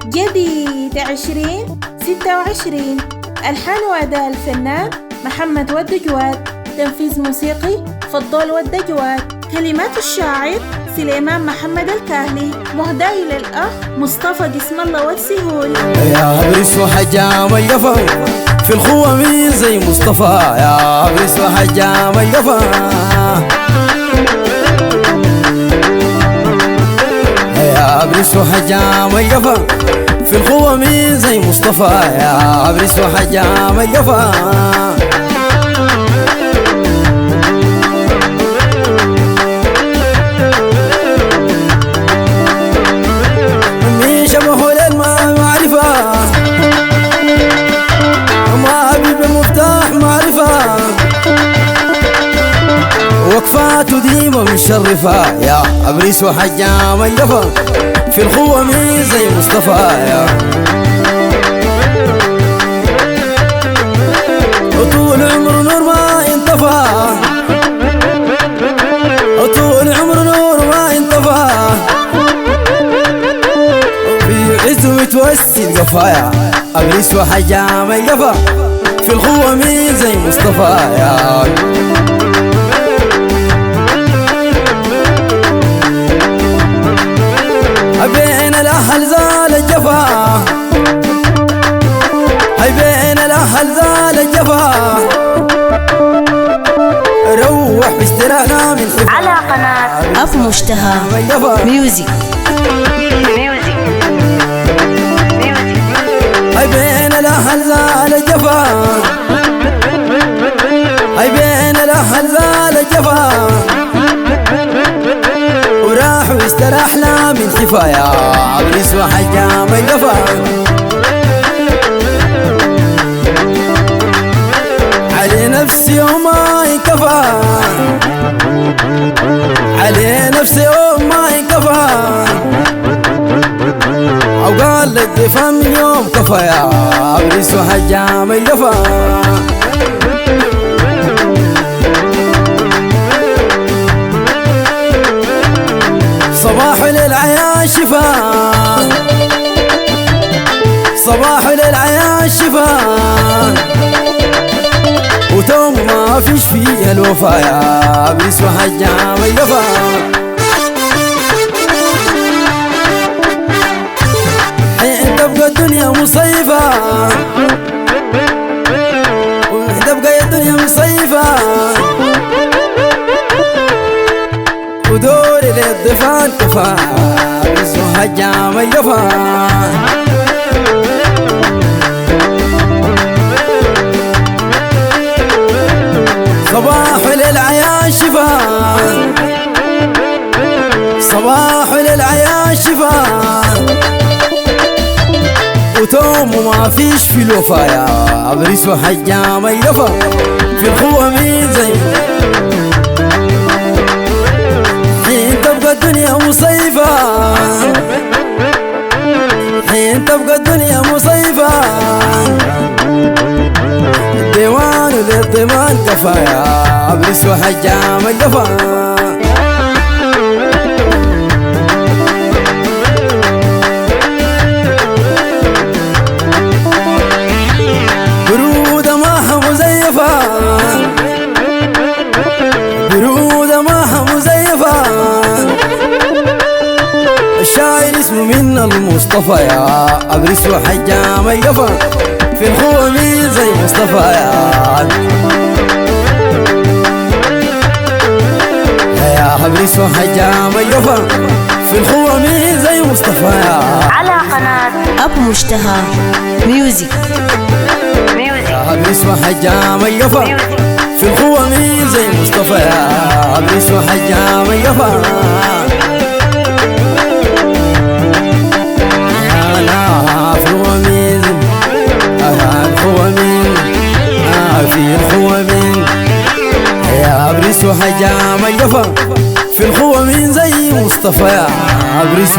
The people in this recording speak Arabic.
جديد 2026. ألحان وأداء الفنان محمد والدجواد. تنفيذ موسيقي فضول والدجواد. كلمات الشاعر سليمان محمد الكاهلي. مهداة إلى الأخ مصطفى قسم الله والسهول. يا عريس وحجام الجفا في الخوة مين زي مصطفى. يا عريس وحجام الجفا يا عريس وحجام الجفا في الخوة مين زي مصطفى. يا عريس وحجام الجفا مين شبهه للما معرفة ما حبيب المفتاح معرفة وقفاته ديما مشرفة. يا عريس وحجام الجفا في الخوة مين زي مصطفى. يا طول عمره نور ما ينطفى طول عمره نور ما ينطفى بيعز ويتوسل قفايا. عريس وحجام الجفا في الخوة مين زي مصطفى. يا بين الأهل زال الجفا بين الأهل زال الجفا روح باستراحة من حفا. على قناة أب مشتهى ميوزك. بين الأهل زال الجفا بين الأهل زال الجفا وراح واستراح لا من حفا. يا عريس وحجام الجفا علي نفسي وما ينكفى علي نفسي وما ينكفى أو قال لك دفا من يوم كفى. يا عريس وحجام الجفا صباح للعيان شفاء صباح للعيان شفاء وتوم ما فيش فيها الوفا. يا عريس وحجام الجفا حين تبقى الدنيا مصيفة تبقى الدنيا مصيفة ودوري للضفان كفا. عريس وحجام الجفا صباح للعيان شفاء صباح للعيان شفاء وتوم وما فيش في الوفا. يا عريس وحجام الجفا في الخوة مين زي حين تبقى الدنيا مصيفة حين تبقى الدنيا مصيفة الديوان للضمان كفا. يا عريس وحجام الجفا برودة ماها مزيفة برودة ماها مزيفة الشاعر اسمه من المصطفى. يا عريس وحجام الجفا في الخوة مين زي مصطفى. يا عريس وحجام الجفا في الخوة مين زي مصطفى. على قناة أب مشتهى ميوزك. يا عريس وحجام الجفا في الخوة مين زي مصطفى. يا عريس وحجام الجفا في الخوة مين الخوة مين في الخوة مين. يا عريس وحجام الجفا في الخوة مين زي مصطفى. يا عريس